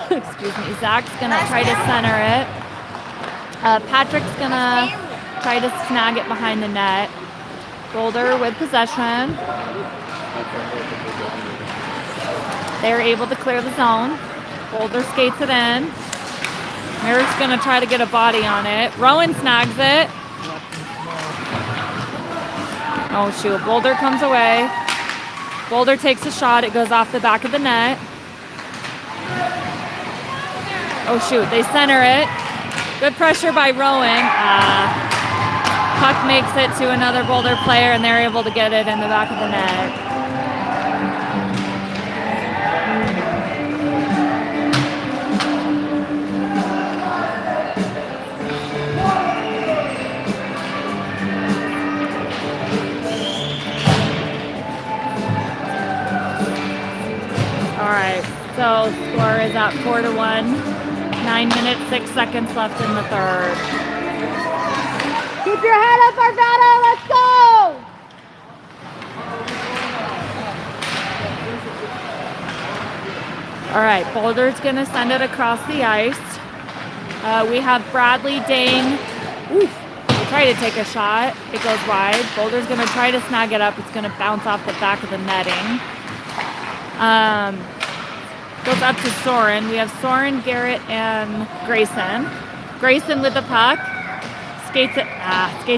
Excuse me. Zach's going to try to center it. Patrick's going to try to snag it behind the net. Boulder with possession. They're able to clear the zone. Boulder skates it in. Merrick's going to try to get a body on it. Rowan snags it. Oh, shoot. Boulder comes away. Boulder takes a shot. It goes off the back of the net. Oh, shoot. They center it. Good pressure by Rowan. Puck makes it to another Boulder player, and they're able to get it in the back of the net. All right, so score is at 4-1. 9 minutes, 6 seconds left in the third. Keep your head up, Arvada. Let's go. All right, Boulder's going to send it across the ice. We have Bradley, Dane. Oof. Try to take a shot. It goes wide. Boulder's going to try to snag it up. It's going to bounce off the back of the netting. Goes up to Soren. We have Soren, Garrett, and Grayson. Grayson with the puck. Skates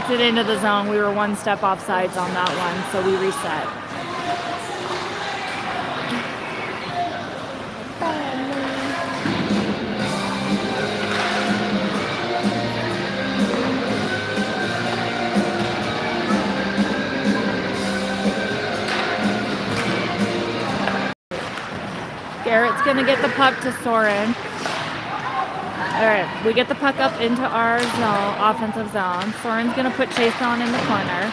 it into the zone. We were one step offsides on that one, so we reset. Garrett's going to get the puck to Soren. All right, we get the puck up into our zone, offensive zone. Soren's going to put Chase on in the corner.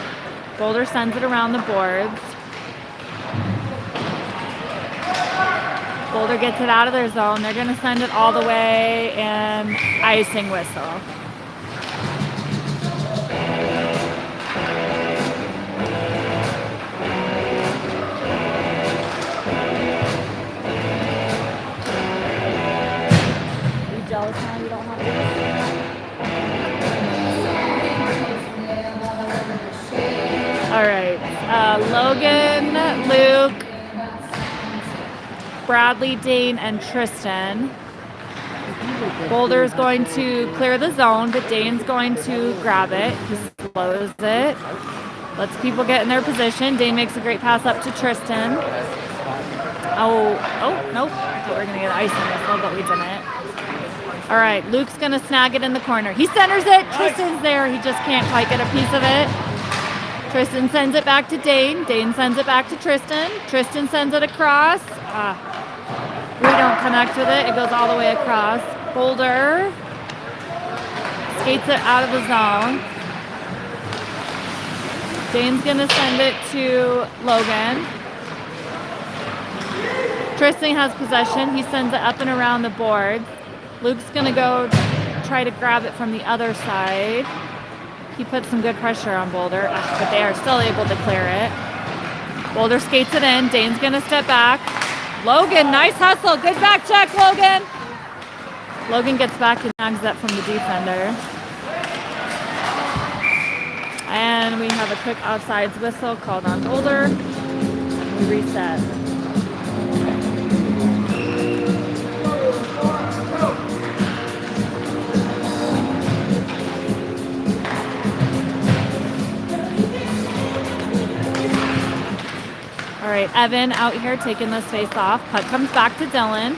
Boulder sends it around the boards. Boulder gets it out of their zone. They're going to send it all the way and icing whistle. Jealous now you don't have this? All right. Logan, Luke, Bradley, Dane, and Tristan. Boulder's going to clear the zone, but Dane's going to grab it. He slows it. Lets people get in their position. Dane makes a great pass up to Tristan. Oh, nope. I thought we were going to get ice in this one, but we didn't. All right, Luke's going to snag it in the corner. He centers it. Tristan's there. He just can't quite get a piece of it. Tristan sends it back to Dane. Dane sends it back to Tristan. Tristan sends it across. We don't connect with it. It goes all the way across. Boulder skates it out of the zone. Dane's going to send it to Logan. Tristan has possession. He sends it up and around the boards. Luke's going to go try to grab it from the other side. He puts some good pressure on Boulder, but they are still able to clear it. Boulder skates it in. Dane's going to step back. Logan, nice hustle. Good back check, Logan. Logan gets back and snags that from the defender. And we have a quick offsides whistle called on Boulder. We reset. All right, Evan out here taking this face off. Puck comes back to Dylan.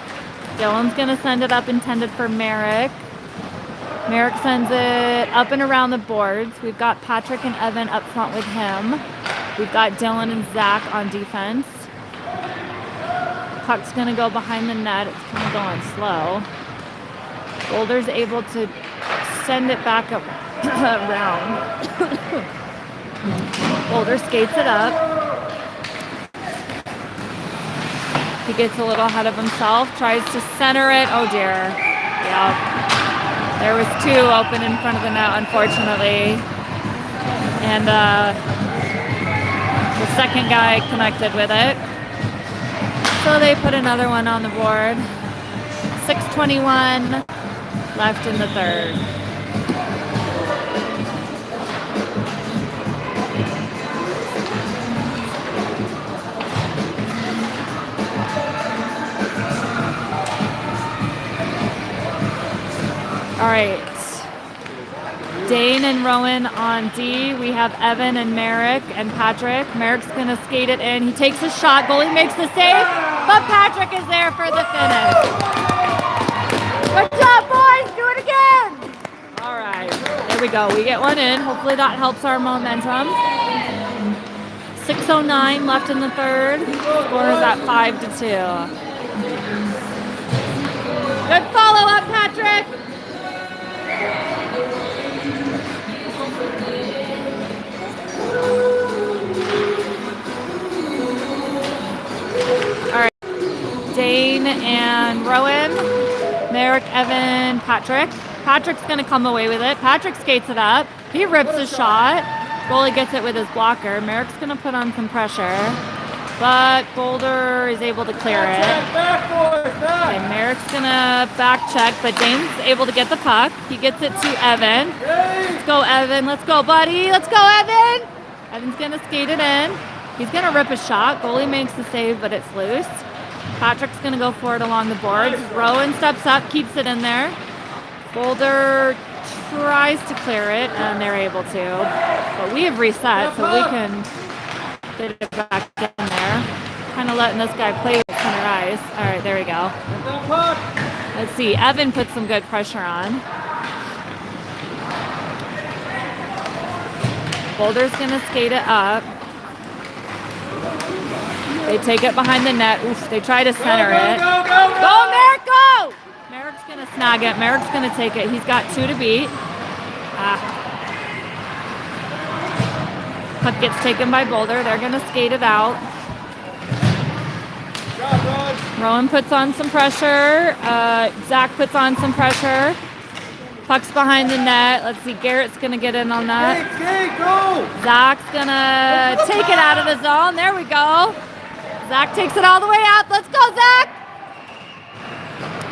Dylan's going to send it up intended for Merrick. Merrick sends it up and around the boards. We've got Patrick and Evan up front with him. We've got Dylan and Zach on defense. Puck's going to go behind the net. It's kind of going slow. Boulder's able to send it back up around. Boulder skates it up. He gets a little ahead of himself, tries to center it. Oh dear. Yep. There was two open in front of the net, unfortunately. And the second guy connected with it. So they put another one on the board. 6:21 left in the third. All right, Dane and Rowan on D. We have Evan and Merrick and Patrick. Merrick's going to skate it in. He takes a shot. Goalie makes the save, but Patrick is there for the finish. Good job, boys. Do it again. All right, there we go. We get one in. Hopefully that helps our momentum. 6:09 left in the third. Score is at 5-2. Good follow-up, Patrick. All right, Dane and Rowan, Merrick, Evan, Patrick. Patrick's going to come away with it. Patrick skates it up. He rips a shot. Goalie gets it with his blocker. Merrick's going to put on some pressure, but Boulder is able to clear it. Okay, Merrick's going to back check, but Dane's able to get the puck. He gets it to Evan. Let's go, Evan. Let's go, buddy. Let's go, Evan. Evan's going to skate it in. He's going to rip a shot. Goalie makes the save, but it's loose. Patrick's going to go for it along the boards. Rowan steps up, keeps it in there. Boulder tries to clear it, and they're able to. But we have reset, so we can get it back in there. Kind of letting this guy play with center ice. All right, there we go. Let's see. Evan put some good pressure on. Boulder's going to skate it up. They take it behind the net. Oof, they try to center it. Go, Merrick, go! Merrick's going to snag it. Merrick's going to take it. He's got 2 to beat. Puck gets taken by Boulder. They're going to skate it out. Rowan puts on some pressure. Zach puts on some pressure. Puck's behind the net. Let's see. Garrett's going to get in on that. Zach's going to take it out of the zone. There we go. Zach takes it all the way out. Let's go, Zach.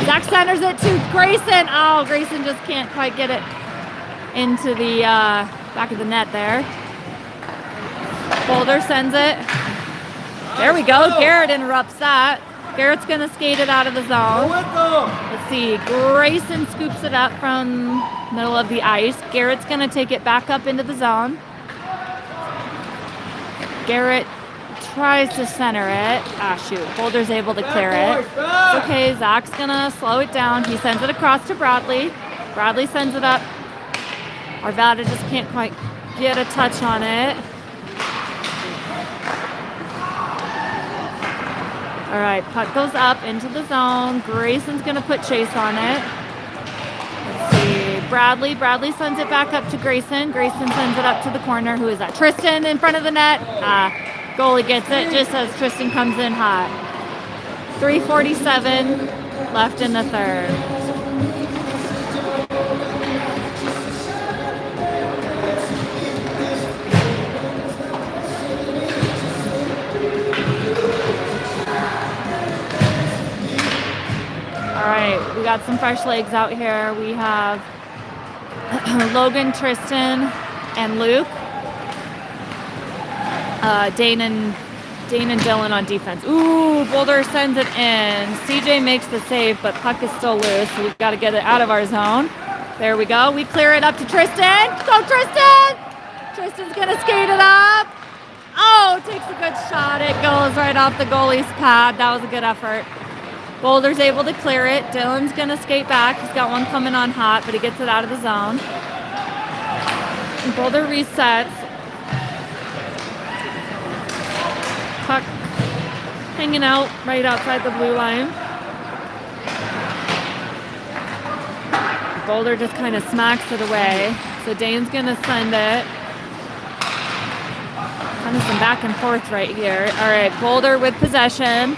Zach centers it to Grayson. Oh, Grayson just can't quite get it into the back of the net there. Boulder sends it. There we go. Garrett interrupts that. Garrett's going to skate it out of the zone. Let's see. Grayson scoops it up from middle of the ice. Garrett's going to take it back up into the zone. Garrett tries to center it. Shoot. Boulder's able to clear it. It's okay. Zach's going to slow it down. He sends it across to Bradley. Bradley sends it up. Arvada just can't quite get a touch on it. All right, puck goes up into the zone. Grayson's going to put chase on it. Let's see. Bradley sends it back up to Grayson. Grayson sends it up to the corner. Who is that? Tristan in front of the net. Goalie gets it just as Tristan comes in hot. 3:47 left in the third. All right, we got some fresh legs out here. We have Logan, Tristan, and Luke. Dane and Dylan on defense. Ooh, Boulder sends it in. CJ makes the save, but puck is still loose, so we've got to get it out of our zone. There we go. We clear it up to Tristan. Go, Tristan! Tristan's going to skate it up. Oh, takes a good shot. It goes right off the goalie's pad. That was a good effort. Boulder's able to clear it. Dylan's going to skate back. He's got one coming on hot, but he gets it out of the zone. And Boulder resets. Puck hanging out right outside the blue line. Boulder just kind of smacks it away. So Dane's going to send it. Kind of some back and forth right here. All right, Boulder with possession.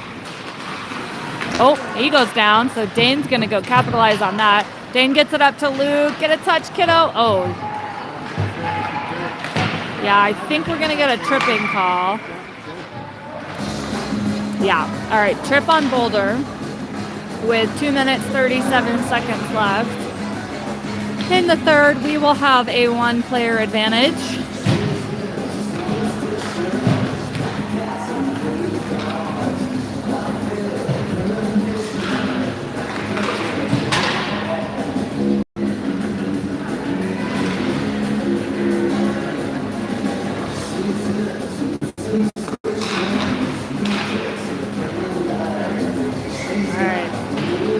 Oh, he goes down, so Dane's going to go capitalize on that. Dane gets it up to Luke. Get a touch, kiddo. Oh. Yeah, I think we're going to get a tripping call. Yeah. All right, trip on Boulder with 2 minutes, 37 seconds left. In the third, we will have a one-player advantage.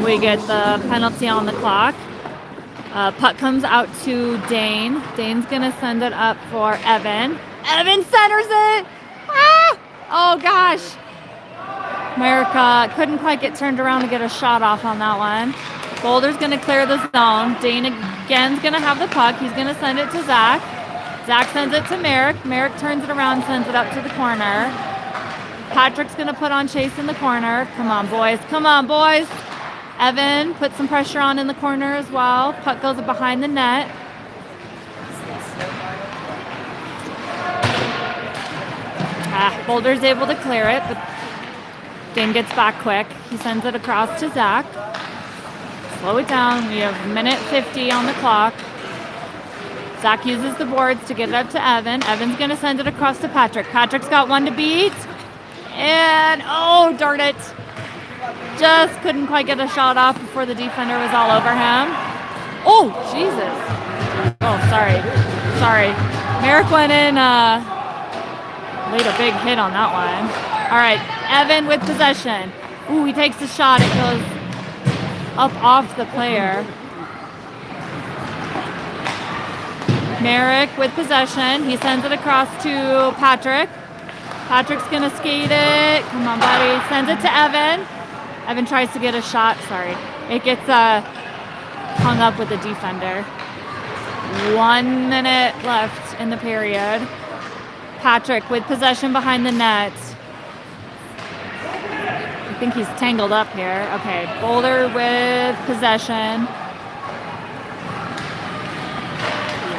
We get the penalty on the clock. Puck comes out to Dane. Dane's going to send it up for Evan. Evan centers it. Ah! Oh, gosh. America couldn't quite get turned around to get a shot off on that one. Boulder's going to clear the zone. Dane again's going to have the puck. He's going to send it to Zach. Zach sends it to Merrick. Merrick turns it around, sends it up to the corner. Patrick's going to put on chase in the corner. Come on, boys. Come on, boys. Evan puts some pressure on in the corner as well. Puck goes behind the net. Boulder's able to clear it, but Dane gets back quick. He sends it across to Zach. Slow it down. We have a minute 50 on the clock. Zach uses the boards to get it up to Evan. Evan's going to send it across to Patrick. Patrick's got one to beat. And, oh, darn it. Just couldn't quite get a shot off before the defender was all over him. Oh, Jesus. Oh, sorry. Merrick went in, laid a big hit on that one. All right, Evan with possession. Ooh, he takes the shot. It goes up off the player. Merrick with possession. He sends it across to Patrick. Patrick's going to skate it. Come on, buddy. Sends it to Evan. Evan tries to get a shot. Sorry. It gets hung up with the defender. 1 minute left in the period. Patrick with possession behind the net. I think he's tangled up here. Okay, Boulder with possession.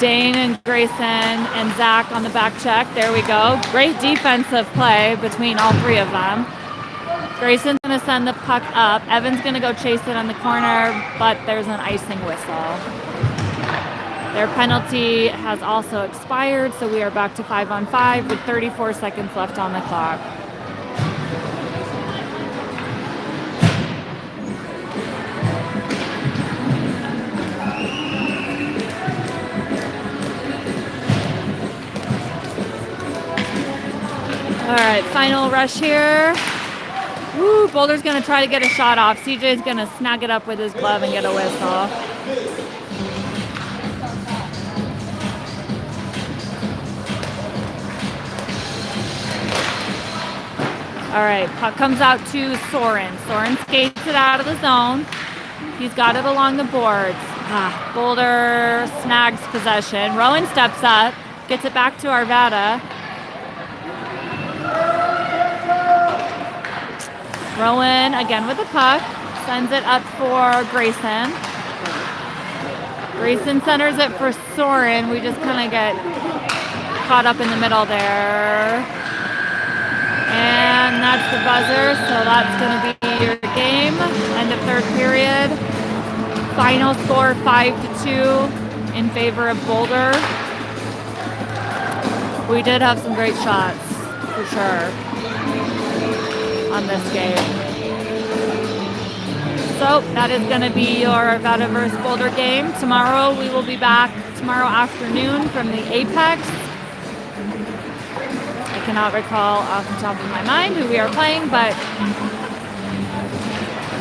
Dane and Grayson and Zach on the back check. There we go. Great defensive play between all three of them. Grayson's going to send the puck up. Evan's going to go chase it on the corner, but there's an icing whistle. Their penalty has also expired, so we are back to 5-on-5 with 34 seconds left on the clock. All right, final rush here. Woo, Boulder's going to try to get a shot off. CJ's going to snag it up with his glove and get a whistle. All right, puck comes out to Soren. Soren skates it out of the zone. He's got it along the boards. Boulder snags possession. Rowan steps up, gets it back to Arvada. Rowan again with the puck, sends it up for Grayson. Grayson centers it for Soren. We just kind of get caught up in the middle there. And that's the buzzer, so that's going to be your game. End of third period. Final score 5-2 in favor of Boulder. We did have some great shots, for sure, on this game. So that is going to be your Arvada versus Boulder game. Tomorrow we will be back tomorrow afternoon from the Apex. I cannot recall off the top of my mind who we are playing, but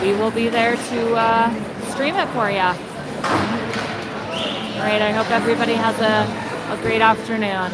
we will be there to stream it for you. All right, I hope everybody has a great afternoon.